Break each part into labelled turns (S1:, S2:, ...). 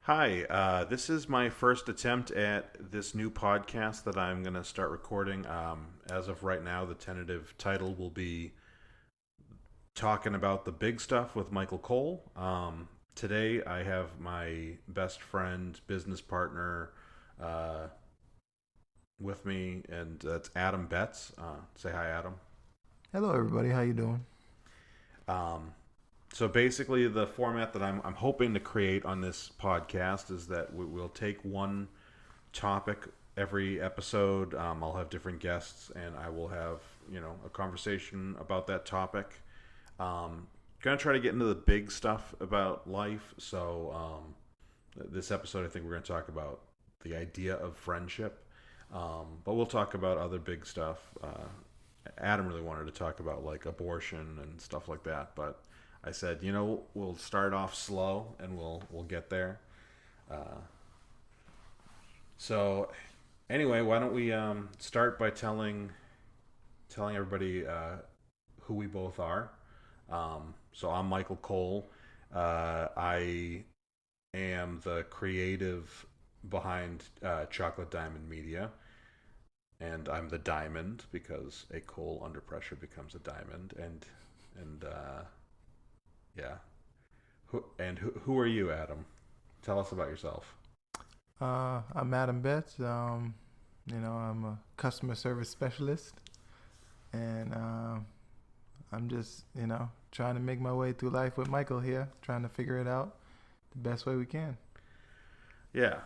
S1: Hi, this is my first attempt at this new podcast that I'm going to start recording. As of right now, the tentative title will be Talking About the Big Stuff with Michael Cole. Today, I have my best friend, business partner uh, with me, and that's Adam Betts. Say hi, Adam.
S2: Hello, everybody. How you doing?
S1: Um, so basically, the format that I'm hoping to create on this podcast is that we'll take one topic every episode. I'll have different guests, and I will have a conversation about that topic. Gonna try to get into the big stuff about life. So this episode, I think we're gonna talk about the idea of friendship, but we'll talk about other big stuff. Adam really wanted to talk about like abortion and stuff like that, but I said, we'll start off slow and we'll get there. Uh, so anyway, why don't we start by telling everybody who we both are. So I'm Michael Cole. I am the creative behind Chocolate Diamond Media, and I'm the diamond because a coal under pressure becomes a diamond. And yeah, who are you, Adam? Tell us about yourself.
S2: I'm Adam Betts. I'm a customer service specialist, and I'm just, trying to make my way through life with Michael here, trying to figure it out the best way we can.
S1: Yeah.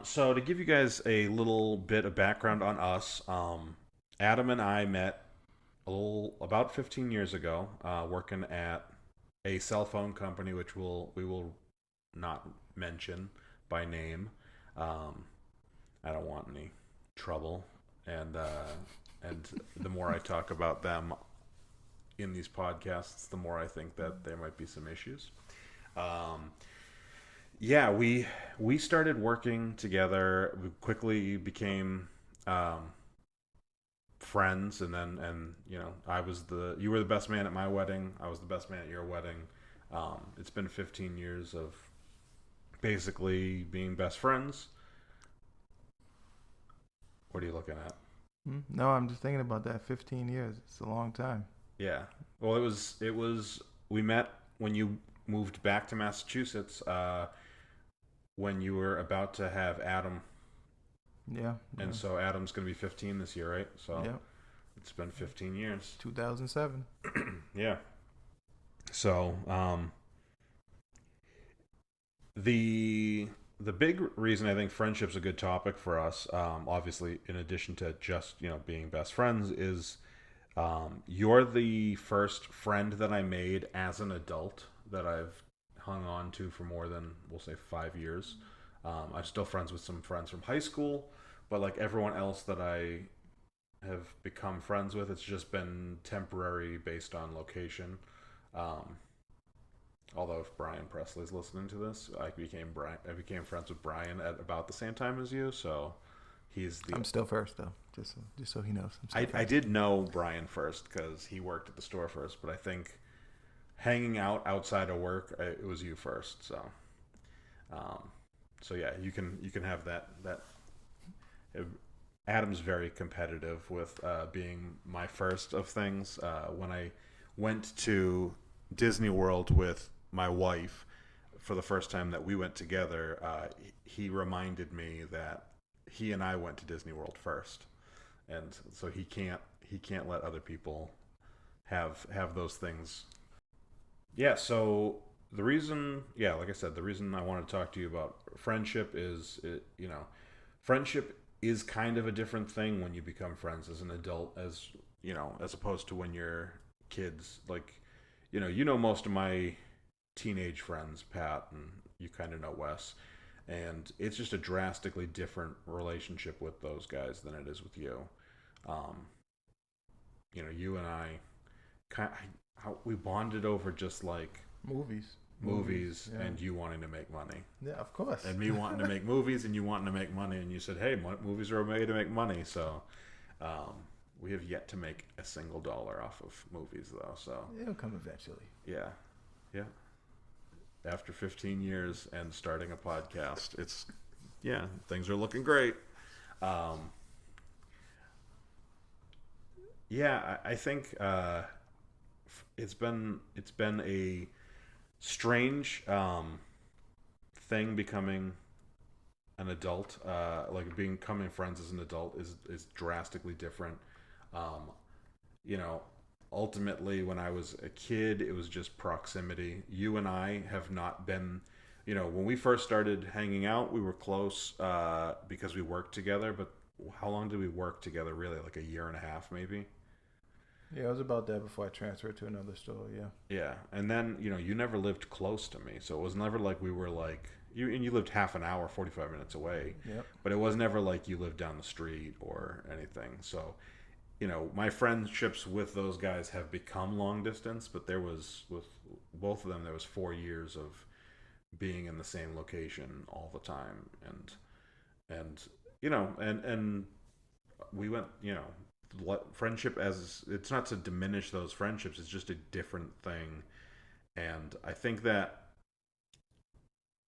S1: So to give you guys a little bit of background on us, Adam and I met about 15 years ago, working at a cell phone company, which we will not mention by name. Um, I don't want any trouble, and the more I talk about them in these podcasts, the more I think that there might be some issues. Um, yeah, we started working together. We quickly became um, friends, and I was the you were the best man at my wedding. I was the best man at your wedding. It's been 15 years of basically being best friends. What are you looking at?
S2: No, I'm just thinking about that. 15 years. It's a long time.
S1: Yeah. Well, it was we met when you moved back to Massachusetts. When you were about to have Adam,
S2: Yeah,
S1: and
S2: yeah,
S1: so Adam's going to be 15 this year, right? So
S2: yeah.
S1: it's been 15 years.
S2: 2007.
S1: Yeah. So the the big reason I think friendship's a good topic for us, obviously, in addition to just being best friends, is you're the first friend that I made as an adult that I've hung on to for more than, we'll say, 5 years. I'm still friends with some friends from high school, but like everyone else that I have become friends with, it's just been temporary based on location. Um, Although if Brian Presley's listening to this, I became friends with Brian at about the same time as you, so he's the
S2: I'm still first though, just so he knows. I'm still
S1: I
S2: first.
S1: did know Brian first because he worked at the store first, but I think hanging out outside of work, it was you first. Um, so yeah, you can have that. uh, Adam's very competitive with being my first of things. When I went to Disney World with my wife for the first time that we went together, he reminded me that he and I went to Disney World first, and so he can't let other people have those things. Yeah. So like I said, the reason I want to talk to you about friendship is, friendship is kind of a different thing when you become friends as an adult, as opposed to when you're kids. Like, most of my teenage friends, Pat, and you kind of know Wes, and it's just a drastically different relationship with those guys than it is with you. Um, you and I kind how we bonded over just like
S2: Movies. Movies.
S1: movies,
S2: Yeah.
S1: and you wanting to make money,
S2: Yeah, of course.
S1: and me wanting to make movies, and you wanting to make money, and you said, "Hey, movies are a way to make money." So, um, we have yet to make a single dollar off of movies, though. So,
S2: It'll come eventually.
S1: yeah, yeah. after 15 years and starting a podcast. It's yeah, things are looking great. Um, yeah, I think it's been a strange thing becoming an adult. Like becoming friends as an adult is drastically different. Um, you know, ultimately, when I was a kid, it was just proximity. You and I have not been. When we first started hanging out, we were close because we worked together. But how long did we work together? Really, like a year and a half, maybe.
S2: Yeah, it was about that before I transferred to another store. Yeah.
S1: Yeah, and then you never lived close to me, so it was never like we were like you lived half an hour, 45 minutes away,
S2: Yep.
S1: but it was never like you lived down the street or anything. So my friendships with those guys have become long distance, but there was with both of them there was 4 years of being in the same location all the time, and and we went friendship as it's not to diminish those friendships, it's just a different thing. And I think that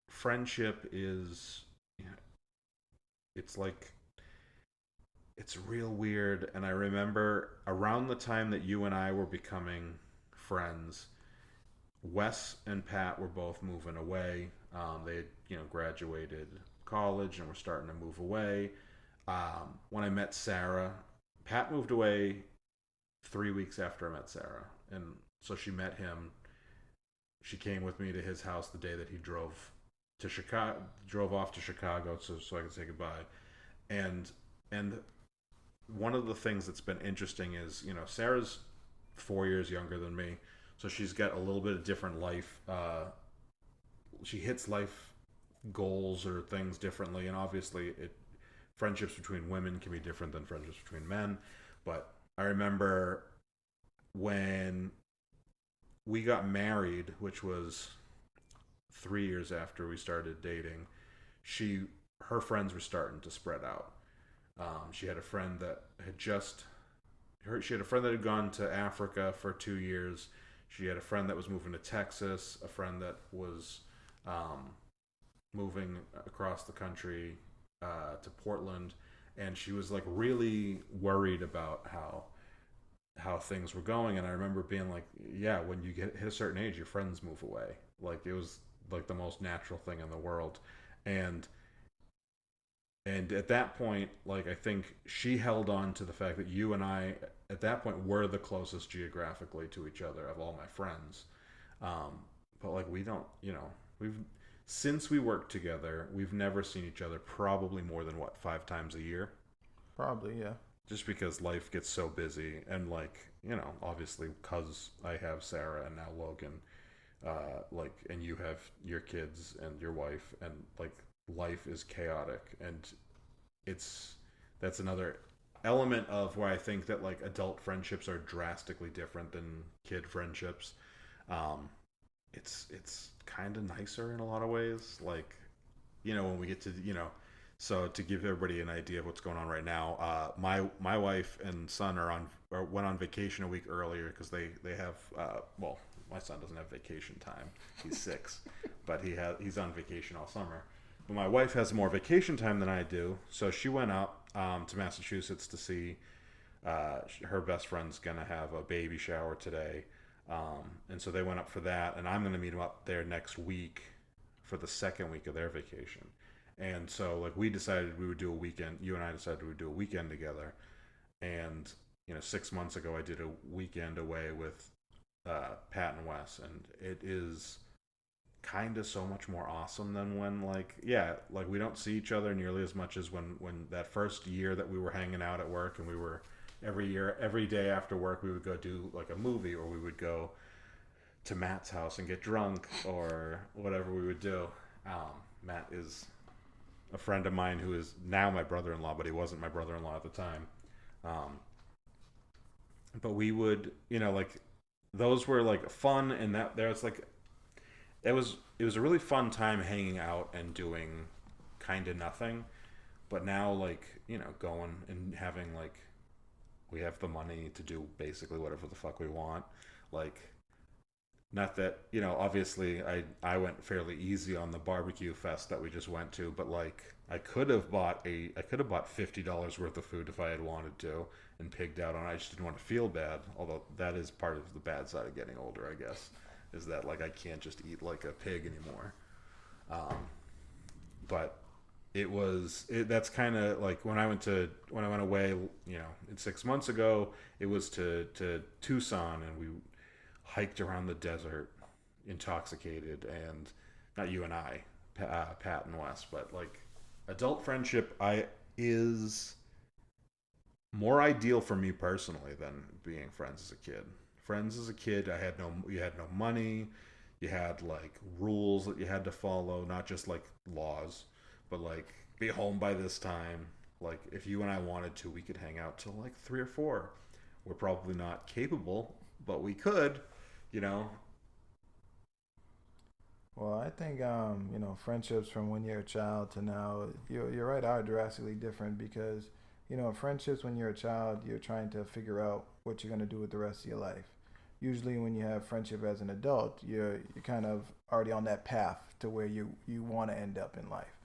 S1: friendship is it's like it's real weird. And I remember around the time that you and I were becoming friends, Wes and Pat were both moving away. They had, graduated college and were starting to move away. When I met Sarah, Pat moved away 3 weeks after I met Sarah, and so she met him. She came with me to his house the day that he drove off to Chicago, so I could say goodbye. And one of the things that's been interesting is Sarah's 4 years younger than me, so she's got a little bit of different life. She hits life goals or things differently, and obviously friendships between women can be different than friendships between men. But I remember when we got married, which was 3 years after we started dating, her friends were starting to spread out. She had a friend that she had a friend that had gone to Africa for 2 years. She had a friend that was moving to Texas, a friend that was moving across the country to Portland, and she was like really worried about how things were going. And I remember being like, yeah, when you hit a certain age, your friends move away. Like it was like the most natural thing in the world. And at that point, like I think she held on to the fact that you and I at that point were the closest geographically to each other of all my friends. But like we don't, we've since we worked together, we've never seen each other probably more than 5 times a year.
S2: Probably, yeah.
S1: Just because life gets so busy, and like obviously because I have Sarah and now Logan, and you have your kids and your wife, and like life is chaotic, and that's another element of where I think that like adult friendships are drastically different than kid friendships. Um, it's kind of nicer in a lot of ways. Like, when we get to so to give everybody an idea of what's going on right now, my wife and son went on vacation a week earlier because they have well, my son doesn't have vacation time. He's 6, but he's on vacation all summer. But my wife has more vacation time than I do, so she went up to Massachusetts to see her best friend's gonna have a baby shower today. And so they went up for that, and I'm going to meet them up there next week for the second week of their vacation. And so, like, we decided we would do a weekend. You and I decided we would do a weekend together. And 6 months ago, I did a weekend away with Pat and Wes, and it is kind of so much more awesome than when, like, we don't see each other nearly as much as when that first year that we were hanging out at work, and we were every day after work we would go do like a movie, or we would go to Matt's house and get drunk, or whatever we would do. Matt is a friend of mine who is now my brother-in-law, but he wasn't my brother-in-law at the time. But we would, like, those were like fun, and that there's like it was a really fun time hanging out and doing kind of nothing. But now, like, going and having, like, we have the money to do basically whatever the fuck we want. Like, Not that, obviously I went fairly easy on the barbecue fest that we just went to, but like I could have bought $50 worth of food if I had wanted to and pigged out on it. I just didn't want to feel bad. Although that is part of the bad side of getting older, I guess, is that like I can't just eat like a pig anymore. Um, but that's kind of like when I went away, in 6 months ago. It was to Tucson, and we hiked around the desert, intoxicated, and not you and I, Pat and Wes, but like adult friendship, I is more ideal for me personally than being friends as a kid. Friends as a kid, you had no money, you had like rules that you had to follow, not just like laws, but like be home by this time. Like if you and I wanted to, we could hang out till like 3 or 4. We're probably not capable, but we could, you know.
S2: Well, I think friendships from when you're a child to now, you're right, are drastically different because friendships when you're a child, you're trying to figure out what you're gonna do with the rest of your life. Usually, when you have friendship as an adult, you're kind of already on that path to where you want to end up in life.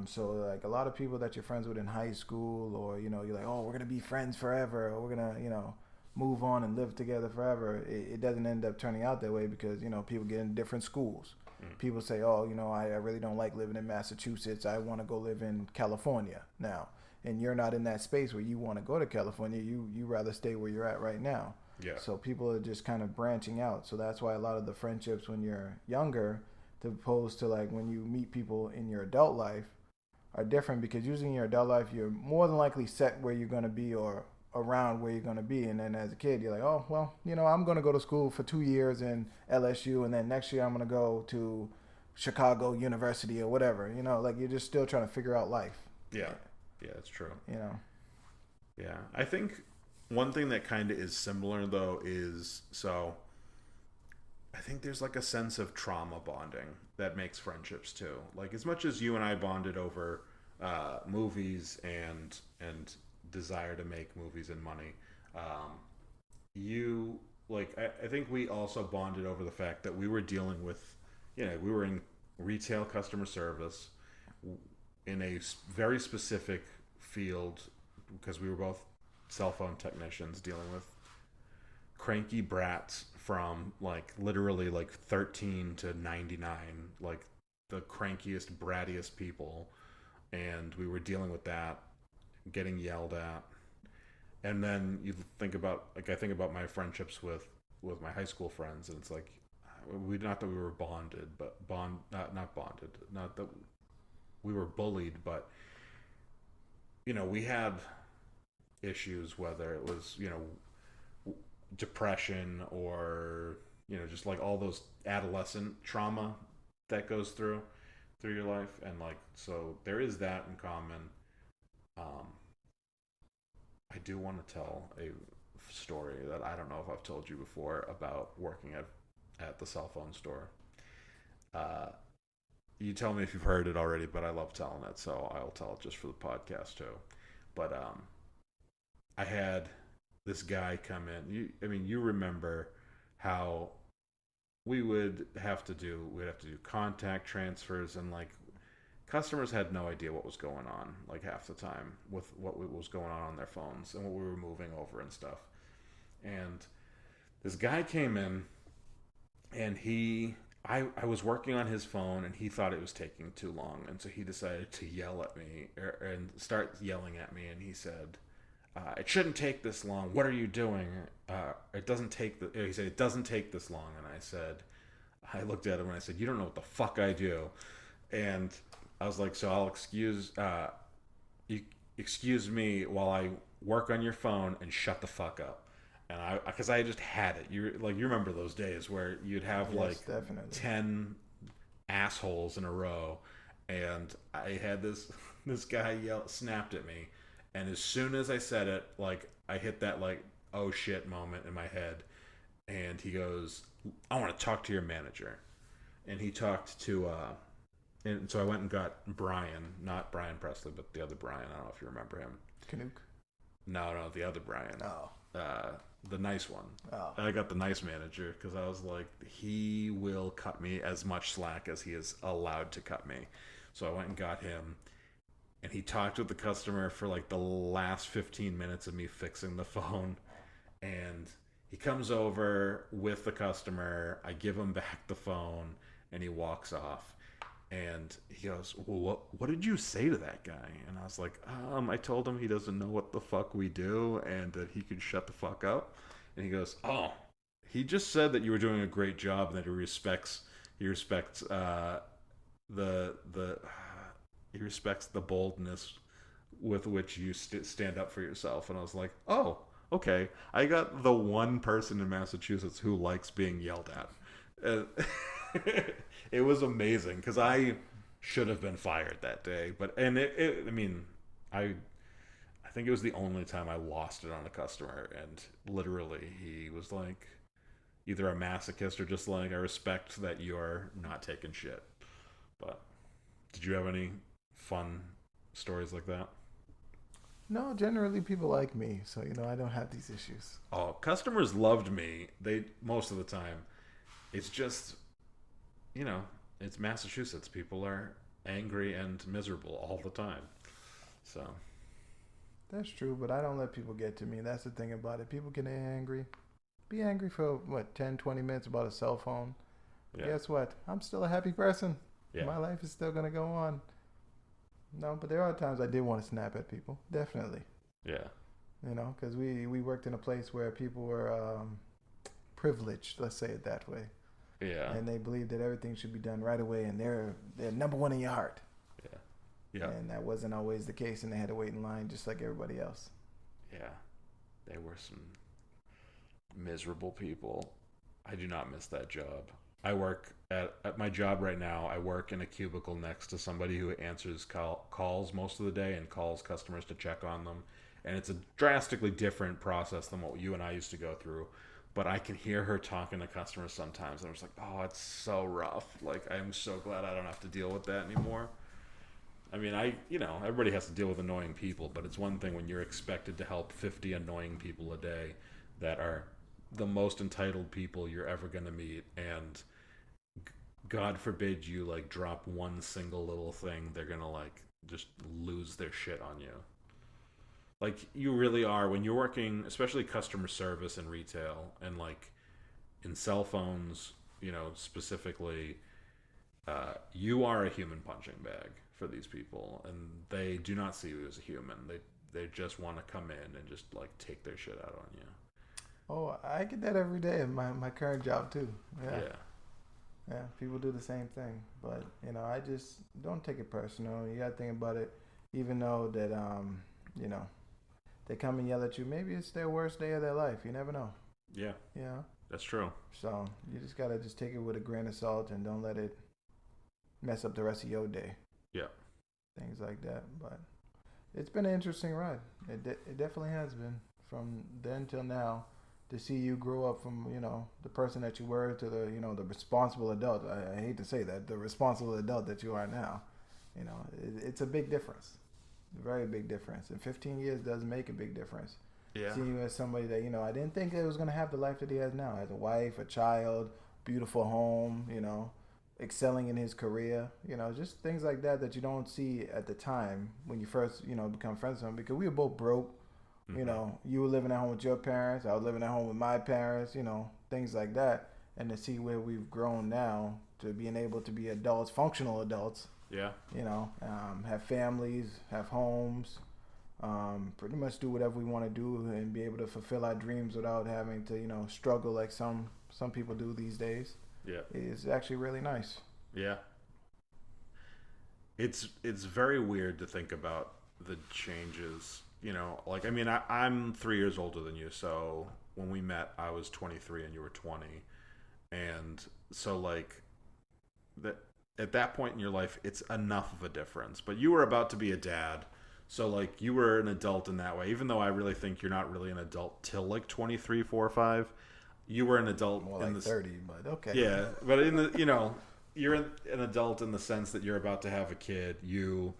S2: So like a lot of people that you're friends with in high school, or you're like, oh, we're gonna be friends forever, or we're gonna move on and live together forever. It doesn't end up turning out that way because people get in different schools.
S1: Mm.
S2: People say, oh, I really don't like living in Massachusetts. I want to go live in California now. And you're not in that space where you want to go to California. You rather stay where you're at right now.
S1: Yeah.
S2: So people are just kind of branching out. So that's why a lot of the friendships when you're younger, to opposed to like when you meet people in your adult life, are different because usually in your adult life you're more than likely set where you're going to be or around where you're going to be. And then as a kid you're like, oh well, I'm going to go to school for 2 years in LSU, and then next year I'm going to go to Chicago University or whatever. Like you're just still trying to figure out life.
S1: Yeah. Yeah, that's true.
S2: You know.
S1: Yeah. I think one thing that kind of is similar though is, so I think there's like a sense of trauma bonding that makes friendships too. Like as much as you and I bonded over movies and desire to make movies and money, you like I think we also bonded over the fact that we were dealing with, we were in retail customer service in a very specific field because we were both cell phone technicians dealing with cranky brats from like literally like 13 to 99, like the crankiest brattiest people, and we were dealing with that, getting yelled at. And then you think about, like, I think about my friendships with my high school friends, and it's like we, not that we were bonded, but not bonded, not that we were bullied, but we had issues, whether it was depression or just like all those adolescent trauma that goes through your life, and like so there is that in common. um I do want to tell a story that I don't know if I've told you before about working at the cell phone store. uh you tell me if you've heard it already, but I love telling it, so I'll tell it just for the podcast too. But I had this guy come in. You remember how we'd have to do contact transfers, and like customers had no idea what was going on like half the time with what was going on their phones and what we were moving over and stuff. And this guy came in, and I was working on his phone, and he thought it was taking too long, and so he decided to yell at me, and start yelling at me, and he said, it shouldn't take this long. What are you doing? It doesn't take He said, it doesn't take this long. And I looked at him and I said, you don't know what the fuck I do. And I was like, so you excuse me while I work on your phone and shut the fuck up. And because I just had it. You remember those days where you'd have
S2: Yes,
S1: like
S2: definitely.
S1: 10 assholes in a row. And I had this guy snapped at me, and as soon as I said it, like I hit that like oh shit moment in my head, and he goes, "I want to talk to your manager." And he talked to and so I went and got Brian, not Brian Presley, but the other Brian. I don't know if you remember him.
S2: Canuck.
S1: No, the other Brian.
S2: Oh.
S1: The nice one.
S2: Oh.
S1: I got the nice manager because I was like, he will cut me as much slack as he is allowed to cut me. So I went and got him, and he talked with the customer for like the last 15 minutes of me fixing the phone. And he comes over with the customer. I give him back the phone, and he walks off. And he goes, "Well, what did you say to that guy?" And I was like, I told him he doesn't know what the fuck we do and that he could shut the fuck up." And he goes, "Oh, he just said that you were doing a great job and that he respects the he respects the boldness with which you stand up for yourself." And I was like, "Oh, okay. I got the one person in Massachusetts who likes being yelled at." It was amazing because I should have been fired that day, but I mean, I think it was the only time I lost it on a customer, and literally he was like either a masochist or just like, "I respect that you're not taking shit." But did you have any fun stories like that?
S2: No, generally people like me, so I don't have these issues.
S1: Oh, customers loved me. They most of the time. It's just, you know, it's Massachusetts. People are angry and miserable all the time. So,
S2: That's true, but I don't let people get to me. That's the thing about it. People get angry. Be angry for what, 10, 20 minutes about a cell phone.
S1: yeah.
S2: Guess what? I'm still a happy person.
S1: Yeah.
S2: My life is still going to go on. No, but there are times I did want to snap at people. Definitely.
S1: Yeah.
S2: Because we worked in a place where people were privileged, let's say it that way.
S1: Yeah.
S2: And they believed that everything should be done right away, and they're number one in your heart.
S1: Yeah. Yeah.
S2: And that wasn't always the case, and they had to wait in line just like everybody else.
S1: Yeah. They were some miserable people. I do not miss that job. I work at my job right now. I work in a cubicle next to somebody who answers calls most of the day and calls customers to check on them. And it's a drastically different process than what you and I used to go through. But I can hear her talking to customers sometimes, and I'm just like, "Oh, it's so rough. Like, I'm so glad I don't have to deal with that anymore." I mean, everybody has to deal with annoying people, but it's one thing when you're expected to help 50 annoying people a day that are the most entitled people you're ever going to meet, and God forbid you like drop one single little thing, they're going to like just lose their shit on you. Like, you really are when you're working, especially customer service in retail and like in cell phones, specifically, you are a human punching bag for these people, and they do not see you as a human. They just want to come in and just like take their shit out on you.
S2: Oh, I get that every day in my current job too. Yeah.
S1: Yeah.
S2: Yeah, people do the same thing. But, I just don't take it personal. You got to think about it, even though that, they come and yell at you. Maybe it's their worst day of their life. You never know.
S1: Yeah.
S2: Yeah.
S1: That's true.
S2: So you just got to just take it with a grain of salt and don't let it mess up the rest of your day.
S1: Yeah.
S2: Things like that. But it's been an interesting ride. It definitely has been from then till now. To see you grow up from, the person that you were to the, the responsible adult. I hate to say that, the responsible adult that you are now. It's a big difference. A very big difference. And 15 years does make a big difference.
S1: Yeah.
S2: Seeing you as somebody that, I didn't think that was going to have the life that he has now. As a wife, a child, beautiful home, excelling in his career. Just things like that you don't see at the time when you first, become friends with him. Because we were both broke. You were living at home with your parents. I was living at home with my parents, things like that. And to see where we've grown now to being able to be adults, functional adults.
S1: Yeah.
S2: Have families, have homes, pretty much do whatever we want to do and be able to fulfill our dreams without having to, struggle like some people do these days.
S1: Yeah.
S2: It's actually really nice.
S1: Yeah. It's very weird to think about the changes. I'm 3 years older than you, so when we met, I was 23 and you were 20, and so like that at that point in your life, it's enough of a difference. But you were about to be a dad, so like you were an adult in that way. Even though I really think you're not really an adult till like 23, 4 or 5, you were an adult
S2: more
S1: in
S2: like 30, but okay.
S1: Yeah, but in the you're an adult in the sense that you're about to have a kid. You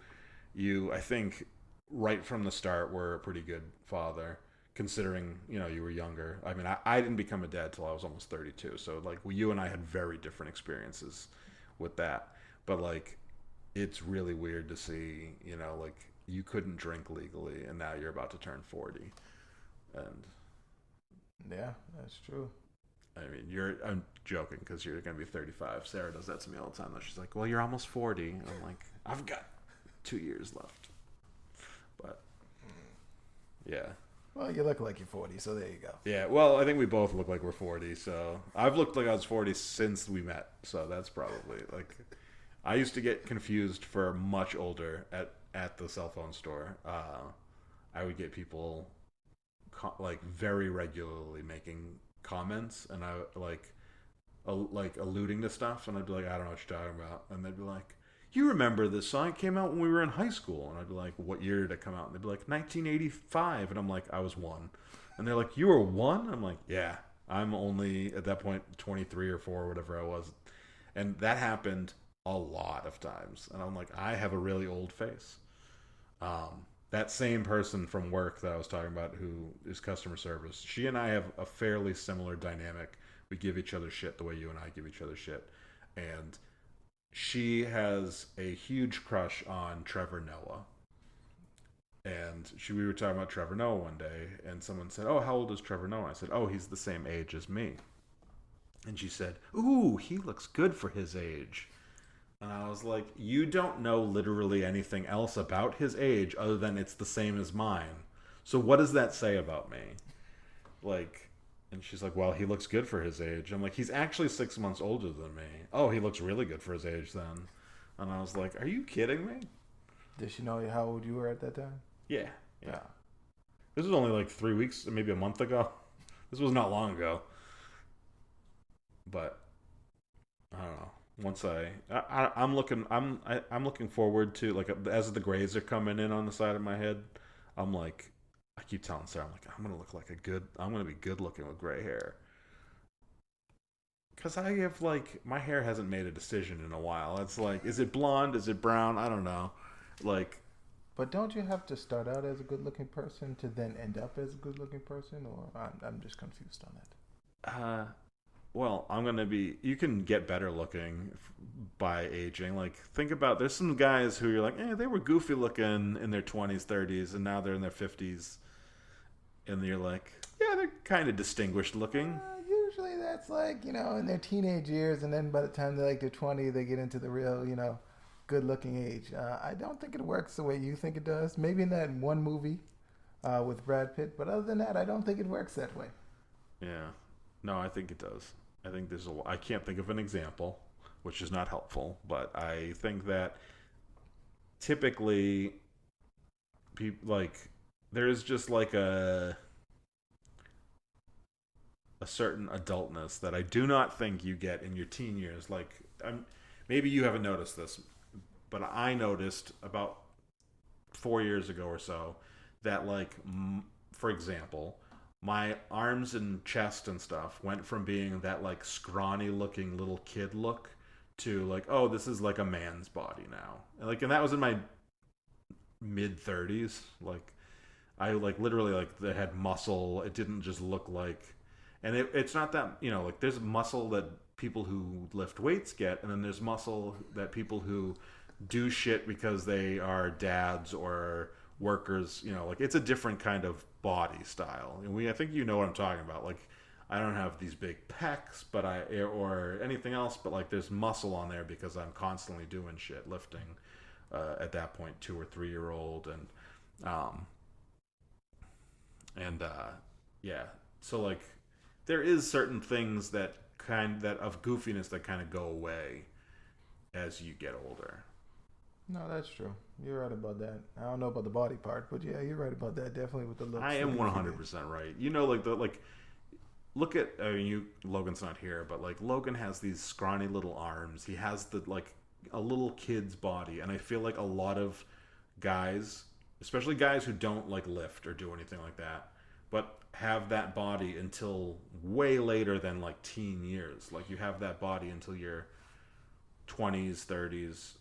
S1: I think right from the start were a pretty good father, considering you were younger. I mean, I didn't become a dad till I was almost 32, so like you and I had very different experiences with that. But like, it's really weird to see, like you couldn't drink legally, and now you're about to turn 40, and
S2: Yeah, that's true.
S1: I mean, I'm joking because you're gonna be 35. Sarah does that to me all the time. Though she's like, "Well, you're almost 40." And I'm like, "I've got 2 years left." But yeah,
S2: Well, you look like you're 40, so there you go.
S1: yeah. Well, I think we both look like we're 40. So I've looked like I was 40 since we met. So that's probably like, I used to get confused for much older at the cell phone store. I would get people like very regularly making comments, and I like alluding to stuff, and I'd be like, I don't know what you're talking about, and they'd be like, you remember this song? It came out when we were in high school, and I'd be like, what year did it come out? And they'd be like 1985, and I'm like, I was one, and they're like, you were one? I'm like, yeah, I'm only at that point 23 or 4 or whatever I was, and that happened a lot of times, and I'm like, I have a really old face. That same person from work that I was talking about who is customer service, she and I have a fairly similar dynamic. We give each other shit the way you and I give each other shit. And she has a huge crush on Trevor Noah. And we were talking about Trevor Noah one day, and someone said, oh, how old is Trevor Noah? I said, oh, he's the same age as me. And she said, ooh, he looks good for his age. And I was like, you don't know literally anything else about his age other than it's the same as mine. So what does that say about me? Like, and she's like, well, he looks good for his age. I'm like, he's actually 6 months older than me. Oh, he looks really good for his age then. And I was like, are you kidding me?
S2: Did she know how old you were at that time?
S1: Yeah. This was only like 3 weeks, maybe a month ago. This was not long ago. But I don't know. Once I'm looking forward to, like, as the grays are coming in on the side of my head, I'm like, I keep telling Sarah, I'm like, I'm gonna be good looking with gray hair, because I have, like, my hair hasn't made a decision in a while. It's like, is it blonde, is it brown? I don't know, like.
S2: But don't you have to start out as a good-looking person to then end up as a good-looking person, or I'm just confused on that.
S1: Well, you can get better looking by aging. Like, think about, there's some guys who you're like, they were goofy looking in their 20s, 30s, and now they're in their 50s. And you're like, yeah, they're kind of distinguished looking.
S2: Usually that's like, in their teenage years, and then by the time they're 20, they get into the real, good-looking age. I don't think it works the way you think it does. Maybe in that one movie with Brad Pitt, but other than that, I don't think it works that way.
S1: Yeah. No, I think it does. I think I can't think of an example, which is not helpful, but I think that typically people, like, there's just like a certain adultness that I do not think you get in your teen years. Like, maybe you haven't noticed this, but I noticed about 4 years ago or so that, like, for example, my arms and chest and stuff went from being that, like, scrawny looking little kid look to, like, oh, this is like a man's body now. And that was in my mid 30s. Like, I, like, literally, like, they had muscle. It didn't just look like, and it's not that, like, there's muscle that people who lift weights get, and then there's muscle that people who do shit because they are dads or workers, like, it's a different kind of body style. And I think you know what I'm talking about. Like, I don't have these big pecs, but or anything else, but, like, there's muscle on there because I'm constantly doing shit, lifting. At that point, 2 or 3 year old, yeah. So, like, there is certain things that of goofiness that kind of go away as you get older.
S2: No, that's true. You're right about that. I don't know about the body part, but yeah, you're right about that. Definitely with the looks.
S1: I am 100% right. Look at, Logan's not here, but, like, Logan has these scrawny little arms. He has a little kid's body, and I feel like a lot of guys, especially guys who don't, like, lift or do anything like that, but have that body until way later than, like, teen years. Like, you have that body until your 20s, 30s.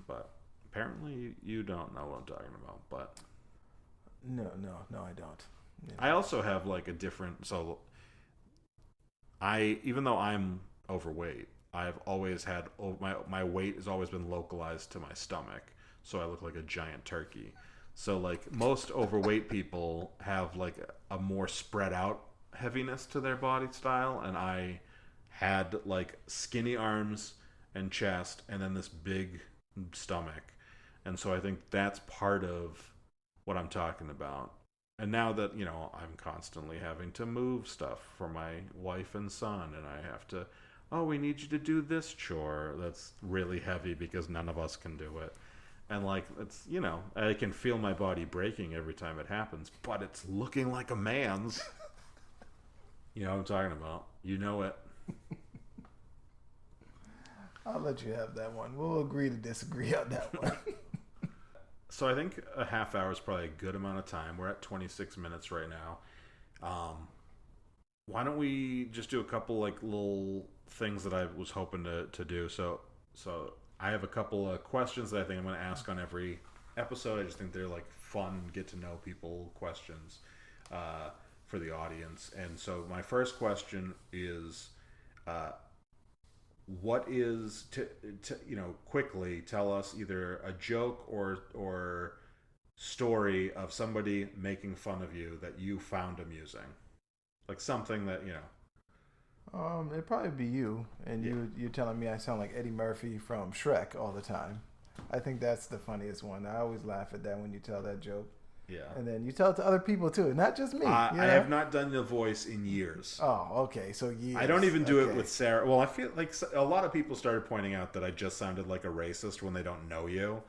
S1: But apparently you don't know what I'm talking about, but
S2: No, I don't. Yeah.
S1: I also have like a different. So even though I'm overweight, I've always had my weight has always been localized to my stomach, so I look like a giant turkey. So like most overweight people have like a more spread out heaviness to their body style, and I had like skinny arms and chest, and then this big stomach, and so I think that's part of what I'm talking about. And now that, I'm constantly having to move stuff for my wife and son, and I have to, oh, we need you to do this chore that's really heavy because none of us can do it. And like, it's, I can feel my body breaking every time it happens, but it's looking like a man's. You know what I'm talking about. You know it.
S2: I'll let you have that one. We'll agree to disagree on that one.
S1: So I think a half hour is probably a good amount of time. We're at 26 minutes right now. Why don't we just do a couple like little things that I was hoping to do? So I have a couple of questions that I think I'm going to ask on every episode. I just think they're like fun, get to know people questions for the audience. And so my first question is, what is quickly tell us either a joke or story of somebody making fun of you that you found amusing, like something that
S2: It'd probably be you, and you're telling me I sound like Eddie Murphy from Shrek all the time. I think that's the funniest one. I always laugh at that when you tell that joke.
S1: Yeah.
S2: And then you tell it to other people too, not just me.
S1: I have not done the voice in years.
S2: Oh, okay. So years.
S1: I don't even do it with Sarah. Well, I feel like a lot of people started pointing out that I just sounded like a racist when they don't know you.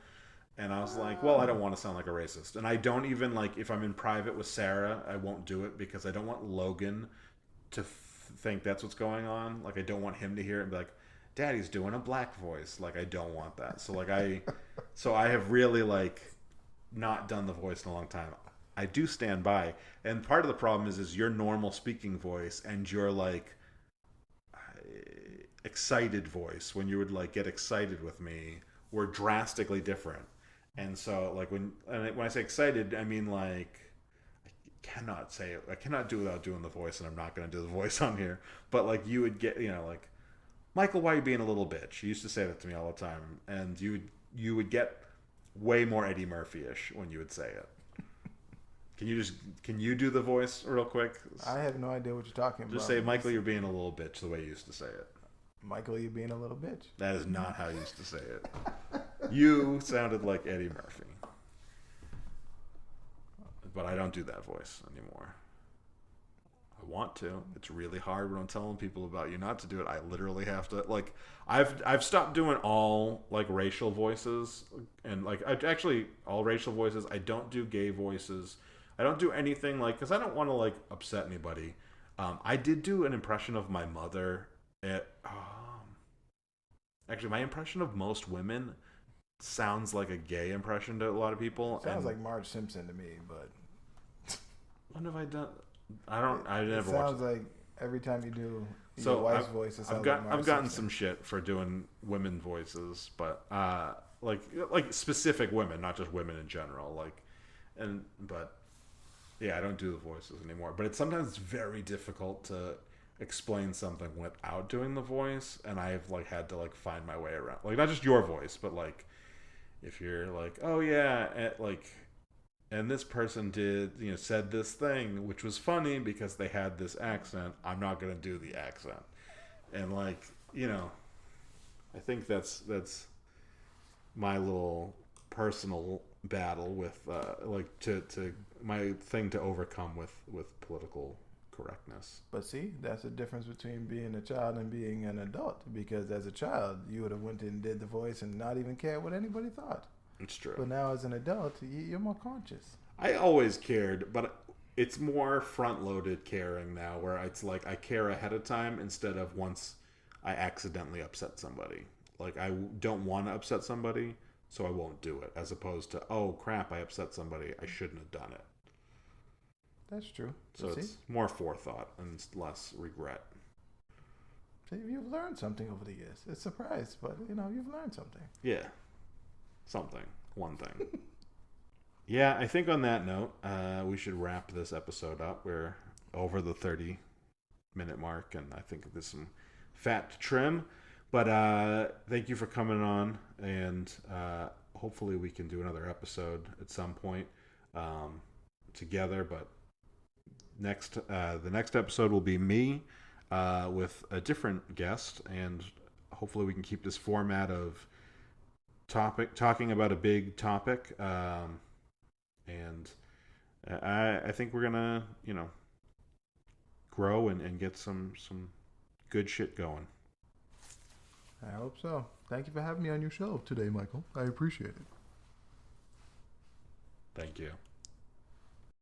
S1: And I was like, well, I don't want to sound like a racist. And I don't even, like, if I'm in private with Sarah, I won't do it because I don't want Logan to think that's what's going on. Like, I don't want him to hear it and be like, Daddy's doing a black voice. Like, I don't want that. So, like, I have really, like, not done the voice in a long time. I do stand by. And part of the problem is your normal speaking voice and your, like, excited voice, when you would, like, get excited with me, were drastically different. And so, like, when I say excited, I mean, like, I cannot say it. I cannot do it without doing the voice, and I'm not going to do the voice on here. But, like, you would get, like, Michael, why are you being a little bitch? You used to say that to me all the time. And you would get way more Eddie Murphy-ish when you would say it. Can you do the voice real quick?
S2: I have no idea what you're talking about.
S1: Just say, Michael, you're being a little bitch, the way you used to say it.
S2: Michael, you're being a little bitch.
S1: That is not how you used to say it. You sounded like Eddie Murphy. But I don't do that voice anymore. I want to. It's really hard when I'm telling people about you not to do it. I literally have to, like, I've stopped doing all, like, racial voices, and, like, all racial voices. I don't do gay voices. I don't do anything, like, because I don't want to, like, upset anybody. I did do an impression of my mother actually, my impression of most women sounds like a gay impression to a lot of people.
S2: Sounds like Marge Simpson to me, but
S1: what have I done? I never watched.
S2: Sounds like every time you do your wife's voice, it sounds like Marge
S1: I've gotten
S2: Simpson.
S1: some shit for doing women voices, but like specific women, not just women in general. But yeah, I don't do the voices anymore. But sometimes it's very difficult to explain something without doing the voice, and I've, like, had to, like, find my way around, like, not just your voice, but, like, if you're like, oh yeah, and this person did, said this thing which was funny because they had this accent, I'm not gonna do the accent. And, like, I think that's my little personal battle with to my thing to overcome with political correctness.
S2: But see, that's the difference between being a child and being an adult. Because as a child, you would have went and did the voice and not even cared what anybody thought.
S1: It's true.
S2: But now, as an adult, you're more conscious.
S1: I always cared, but it's more front-loaded caring now, where it's like I care ahead of time instead of once I accidentally upset somebody. Like, I don't want to upset somebody, so I won't do it. As opposed to, oh crap, I upset somebody, I shouldn't have done it.
S2: That's true.
S1: So it's more forethought and less regret.
S2: See, you've learned something over the years. It's a surprise, but you've learned something.
S1: Yeah. One thing. Yeah, I think on that note, we should wrap this episode up. We're over the 30-minute mark, and I think there's some fat to trim. But thank you for coming on, and hopefully we can do another episode at some point together. But the next episode will be me with a different guest, and hopefully we can keep this format of talking about a big topic. And I think we're gonna, grow and get some good shit going.
S2: I hope so. Thank you for having me on your show today, Michael. I appreciate it.
S1: Thank you.